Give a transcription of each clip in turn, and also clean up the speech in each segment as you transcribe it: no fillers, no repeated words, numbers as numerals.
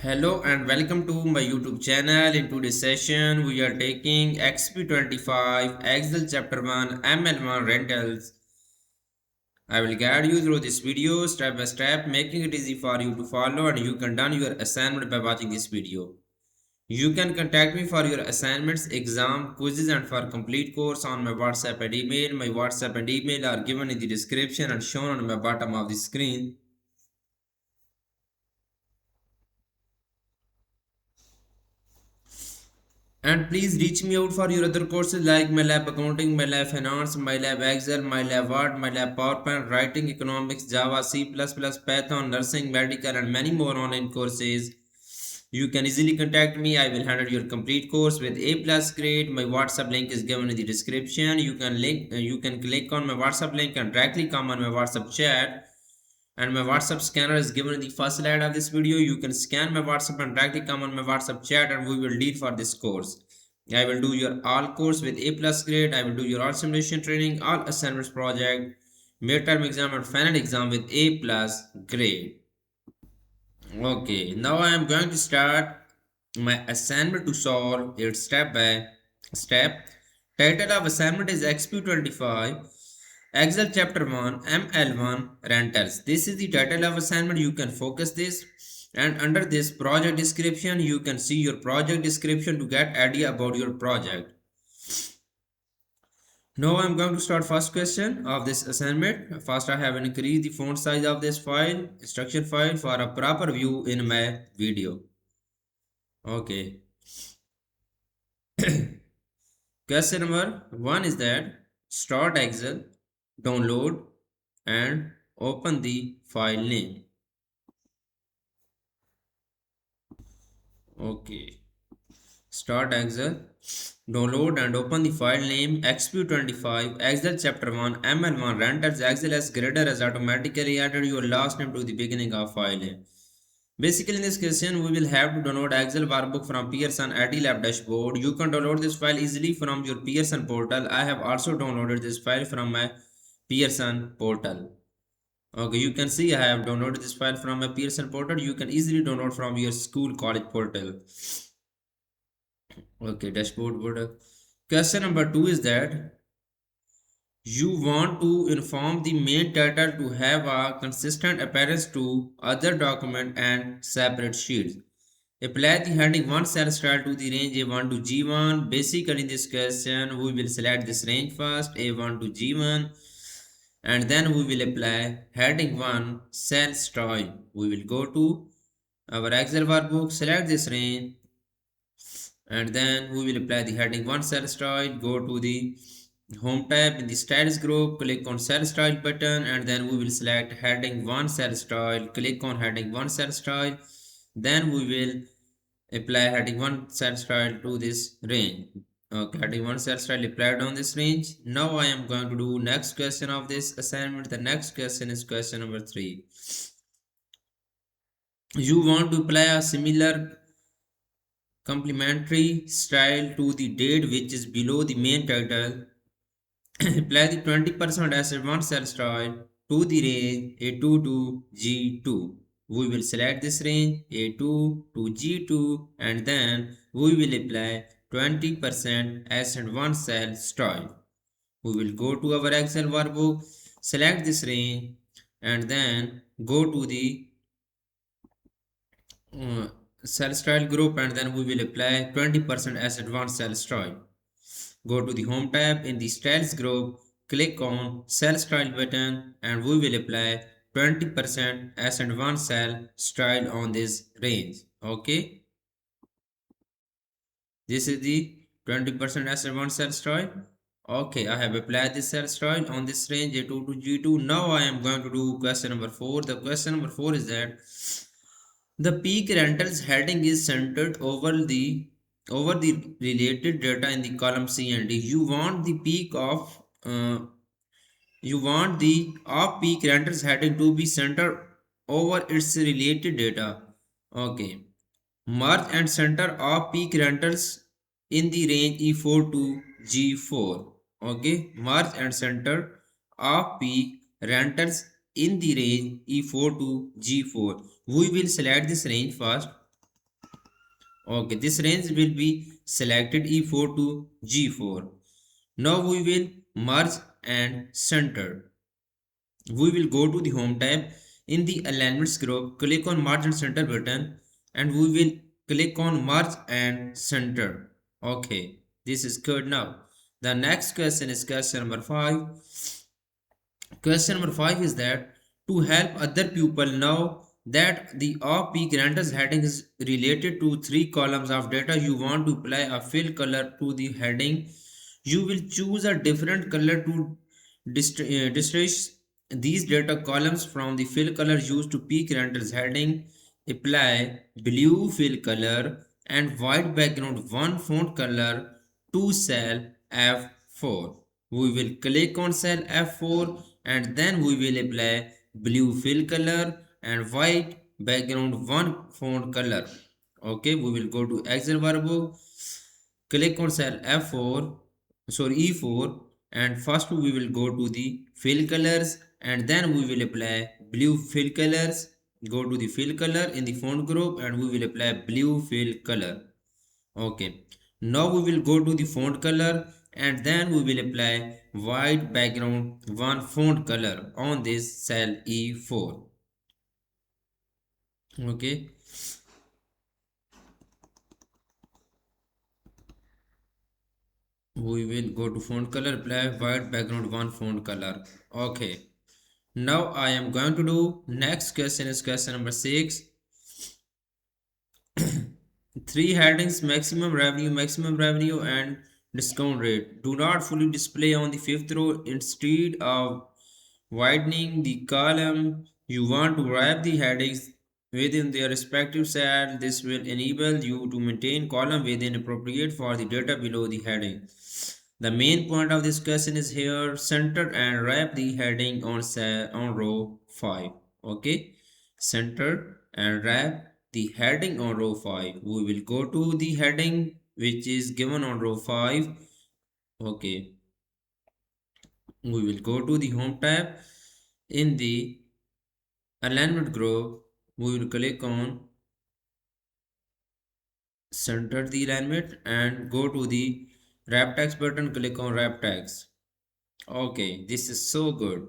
Hello and welcome to my YouTube channel. In today's session, we are taking Exp25 Excel Chapter 1 ML1 Rentals. I will guide you through this video step by step, making it easy for you to follow, and you can done your assignment by watching this video. You can contact me for your assignments, exam, quizzes, and for complete course on my WhatsApp and email. My WhatsApp and email are given in the description and shown on the bottom of the screen. And please reach me out for your other courses like MyLab Accounting, MyLab Finance, MyLab Excel, MyLab Word, MyLab PowerPoint, Writing, Economics, Java, C++, Python, Nursing, Medical, and many more online courses. You can easily contact me. I will handle your complete course with A plus grade. My WhatsApp link is given in the description. You can click on my WhatsApp link and directly come on my WhatsApp chat. And my WhatsApp scanner is given in the first slide of this video. You can scan my WhatsApp and directly come on my WhatsApp chat and we will deal for this course. I will do your all course with A plus grade. I will do your all simulation training, all assignments project, midterm exam and final exam with A plus grade. Okay, now I am going to start my assignment to solve it step by step. Title of assignment is Exp25 Excel chapter 1 ML1 rentals. This is the title of assignment. You can focus this, and under this project description you can see your project description to get idea about your project. Now I'm going to start first question of this assignment. First I have increased the font size of this file, instruction file, for a proper view in my video. Okay. Question number 1 is that start Excel, download and open the file name. Okay. Start Excel, download and open the file name Exp25 Excel chapter 1 ML1 renders Excel as greater as automatically added your last name to the beginning of file name. Basically in this question we will have to download Excel workbook from Pearson MyItLab dashboard. You can download this file easily from your Pearson portal. I have also downloaded this file from my Pearson portal. Okay, you can see I have downloaded this file from my Pearson portal. You can easily download from your school college portal. Okay, dashboard border. Question number 2 is that you want to inform the main title to have a consistent appearance to other document and separate sheets. Apply the heading 1 cell style to the range A1 to G1. Basically in this question we will select this range first, A1 to G1, and then we will apply heading 1 cell style. We will go to our Excel workbook, select this range, and then we will apply the heading 1 cell style. Go to the home tab in the styles group, click on cell style button, and then we will select heading 1 cell style. Click on heading 1 cell style, then we will apply heading 1 cell style to this range. Okay, heading 1 cell style applied on this range. Now I am going to do next question of this assignment. The next question is question number 3. You want to apply a similar complementary style to the date which is below the main title. Apply the 20% as one cell style to the range A2 to G2. We will select this range A2 to G2 and then we will apply 20% as one cell style. We will go to our Excel workbook, select this range and then go to the cell style group and then we will apply 20% as advanced cell style. Go to the home tab in the styles group, click on cell style button and we will apply 20% as advanced cell style on this range. Okay, this is the 20% as advanced cell style. Okay, I have applied this cell style on this range A2 to G2. Now I am going to do question number 4. The question number 4 is that the peak rentals heading is centered over the related data in the column C and D. You want the peak of peak rentals heading to be centered over its related data. Okay. Merge and center of peak rentals in the range E4 to G4. Okay. Merge and center of peak rentals in the range E4 to G4. We will select this range first. Okay, this range will be selected E4 to G4. Now we will merge and center. We will go to the home tab. In the alignments group, click on merge and center button and we will click on merge and center. Okay, this is good now. The next question is question number 5. Question number 5 is that to help other people know that the off-peak rentals heading is related to three columns of data, you want to apply a fill color to the heading. You will choose a different color to distinguish these data columns from the fill color used to peak rentals heading. Apply blue fill color and white background one font color to cell F4. We will click on cell F4 and then we will apply blue fill color and white background one font color. Okay, we will go to Excel workbook, click on cell F4, sorry E4, and first we will go to the fill colors and then we will apply blue fill colors. Go to the fill color in the font group and we will apply blue fill color. Okay, now we will go to the font color and then we will apply white background one font color on this cell E4. Okay, we will go to font color, apply white background one font color. Okay, now I am going to do next question is question number 6. Three headings: maximum revenue, and discount rate. Do not fully display on the fifth row. Instead of widening the column, you want to wrap the headings within their respective cell. This will enable you to maintain column within appropriate for the data below the heading. The main point of this question is here: center and wrap the heading on cell on row 5. Okay, center and wrap the heading on row 5. We will go to the heading which is given on row 5. Okay, we will go to the home tab. In the alignment group, we will click on center the alignment and go to the wrap text button. Click on wrap text. Okay, this is so good.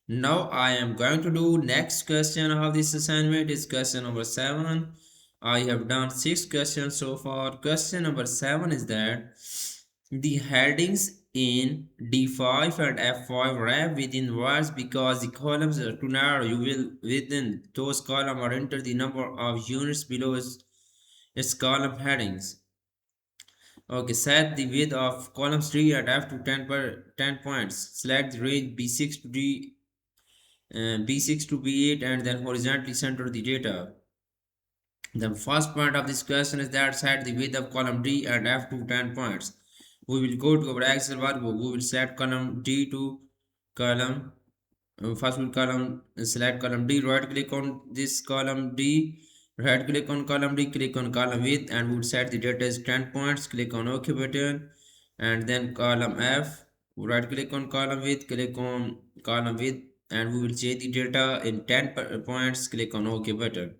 Now I am going to do next question of this assignment is question number 7. I have done 6 questions so far. Question number 7 is that the headings in D5 and F5 wrap within words because the columns are too narrow. You will within those columns or enter the number of units below its column headings. Okay, set the width of columns 3 at F to 10 points. Select the range B6 to B6 to B8 and then horizontally center the data. The first point of this question is that set the width of column D and F to 10 points. We will go to our Excel workbook. We will set column D to column. First we will select column D. Right click on this column D. Right click on column D. Click on column width and we will set the data as 10 points. Click on OK button and then column F. Right click on column width. Click on column width and we will change the data in 10 points. Click on OK button.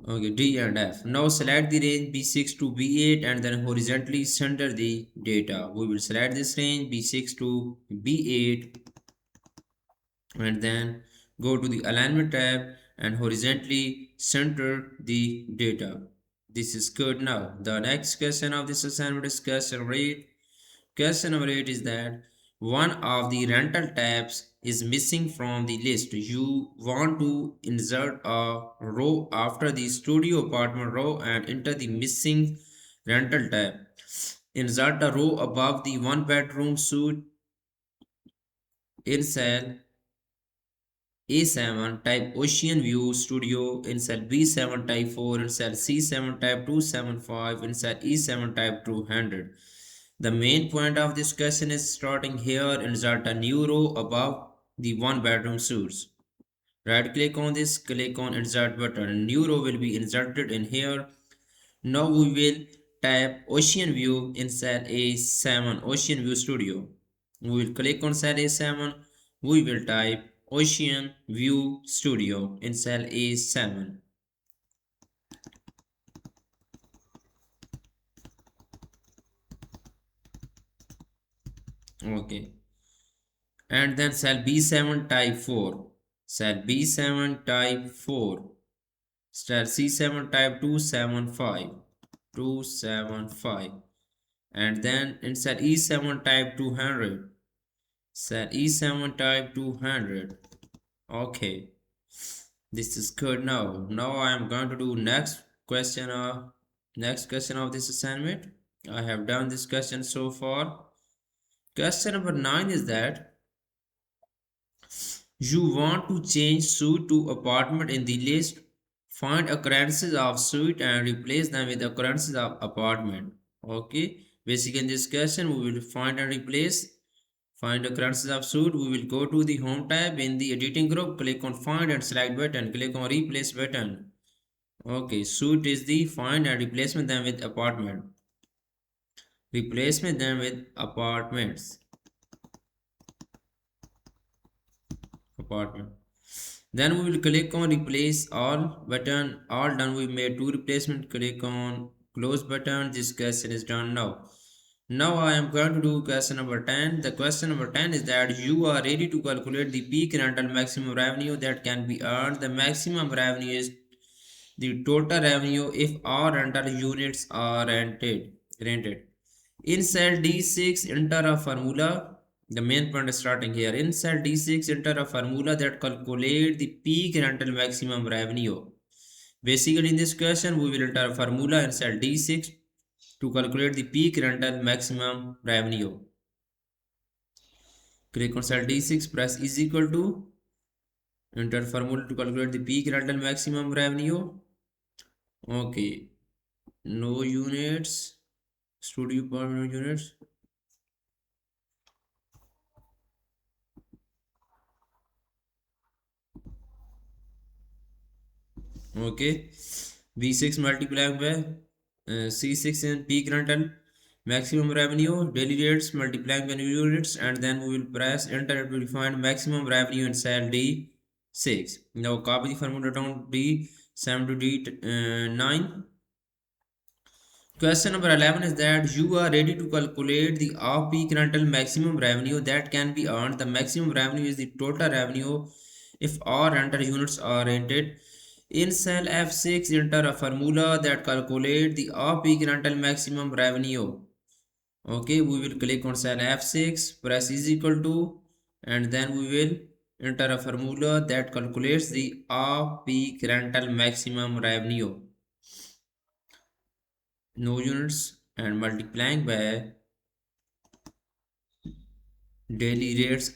Okay, D and F. Now select the range B6 to B8 and then horizontally center the data. We will select this range B6 to B8 and then go to the alignment tab and horizontally center the data. This is good now. The next question of this assignment is question number 8. Question number 8 is that one of the rental tabs is missing from the list. You want to insert a row after the studio apartment row and enter the missing rental tab. Insert a row above the one bedroom suite in cell A7, type Ocean View Studio in cell B7, type 4 in cell C7, type 275 in cell E7, type 200. The main point of this question is starting here, insert a new row above the one bedroom suites. Right click on this, click on insert button. A new row will be inserted in here. Now we will type Ocean View in cell A7, Ocean View Studio. We will click on cell A7. We will type Ocean View Studio in cell A7. Okay. And then cell B7 type 4. Cell B7 type 4. Cell C7 type 275. 275. And then in cell E7 type 200. Cell E7 type 200. Okay. This is good now. Now I am going to do next question of this assignment. I have done this question so far. Question number 9 is that you want to change suite to apartment in the list. Find occurrences of suite and replace them with occurrences of apartment. Okay. Basically in this question we will find and replace. Find occurrences of suite. We will go to the home tab in the editing group. Click on find and select button. Click on replace button. Okay. Suite is the find and replacement them with apartment. Replacement them with apartments. Apartment. Then we will click on replace all button. All done. We made two replacement. Click on close button. This question is done now. Now I am going to do question number 10. The question number 10 is that you are ready to calculate the peak rental maximum revenue that can be earned. The maximum revenue is the total revenue if all rental units are rented. In cell D6, enter a formula. The main point is starting here. In cell D6, enter a formula that calculate the peak rental maximum revenue. Basically, in this question, we will enter a formula in cell D6 to calculate the peak rental maximum revenue. Click on cell D6, press is equal to, enter formula to calculate the peak rental maximum revenue. Okay, no units, studio per no units. Okay, V6 multiplied by C6 in peak rental maximum revenue, daily rates multiplied by new units, and then we will press enter. It will find maximum revenue in cell D6. Now copy the formula down D7 to D9. Question number 11 is that you are ready to calculate the off-peak rental maximum revenue that can be earned. The maximum revenue is the total revenue if all rental units are rented. In cell F6, enter a formula that calculate the off-peak rental maximum revenue. Okay, we will click on cell F6, press is equal to, and then we will enter a formula that calculates the off-peak rental maximum revenue. No units and multiplying by daily rates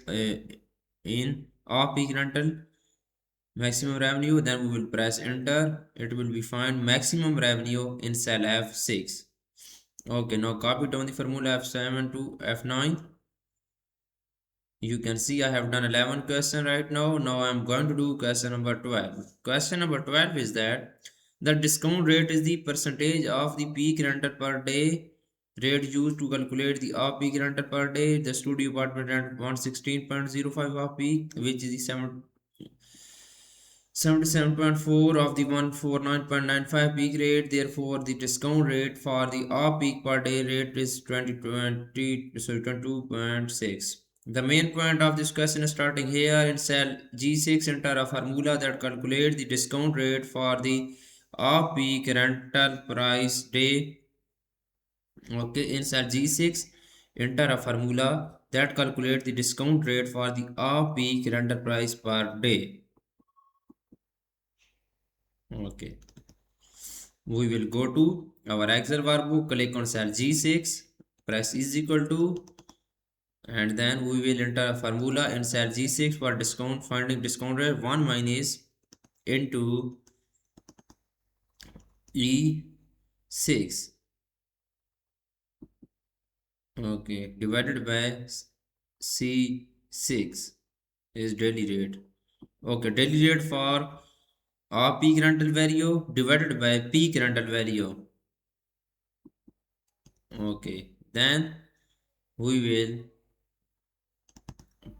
in off-peak rental maximum revenue. Then we will press enter. It will be find maximum revenue in cell F6. Okay, now copy down the formula F7 to F9. You can see I have done 11 question right now. Now I am going to do question number 12. Question number 12 is that the discount rate is the percentage of the peak rental per day rate used to calculate the off peak rental per day. The studio apartment rent 116.05 off peak, which is the 77.4 of the 149.95 peak rate. Therefore, the discount rate for the off peak per day rate is 22.6. The main point of this question is starting here in cell G6. Enter a formula that calculates the discount rate for the off peak rental price day. Okay, in cell G6, enter a formula that calculates the discount rate for the off peak rental price per day. Okay, we will go to our Excel workbook, click on cell G6, press is equal to, and then we will enter a formula in cell G6 for discount, finding discount rate 1 minus into E6. Okay, divided by C6 is daily rate. Okay, daily rate for peak rental value divided by peak rental value. Okay, then we will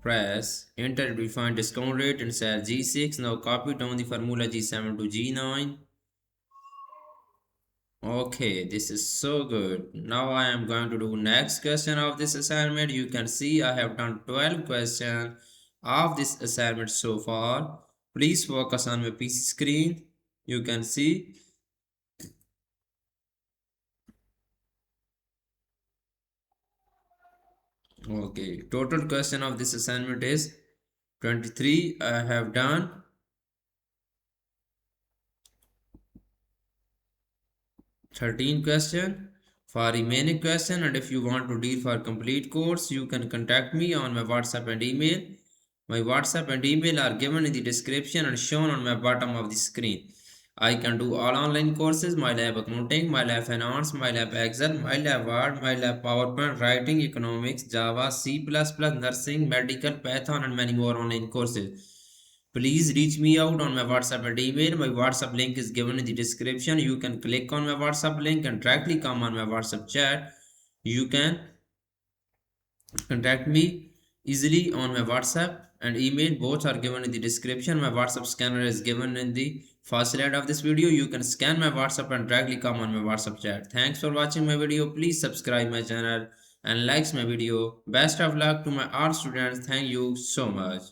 press enter to find discount rate in cell G6. Now copy down the formula G7 to G9. Okay, this is so good. Now I am going to do next question of this assignment. You can see I have done 12 questions of this assignment so far. Please focus on my PC screen. You can see. Okay, total question of this assignment is 23. I have done 13 question for remaining question, and if you want to deal for complete course you can contact me on my WhatsApp and email. My WhatsApp and email are given in the description and shown on my bottom of the screen. I can do all online courses: MyLab Accounting, MyLab Finance, MyLab Excel, MyLab Word, MyLab PowerPoint, Writing, Economics, Java, C++, Nursing, Medical, Python and many more online courses. Please reach me out on my WhatsApp and email. My WhatsApp link is given in the description. You can click on my WhatsApp link and directly come on my WhatsApp chat. You can contact me easily on my WhatsApp and email. Both are given in the description. My WhatsApp scanner is given in the first slide of this video. You can scan my WhatsApp and directly come on my WhatsApp chat. Thanks for watching my video. Please subscribe my channel and likes my video. Best of luck to my all students. Thank you so much.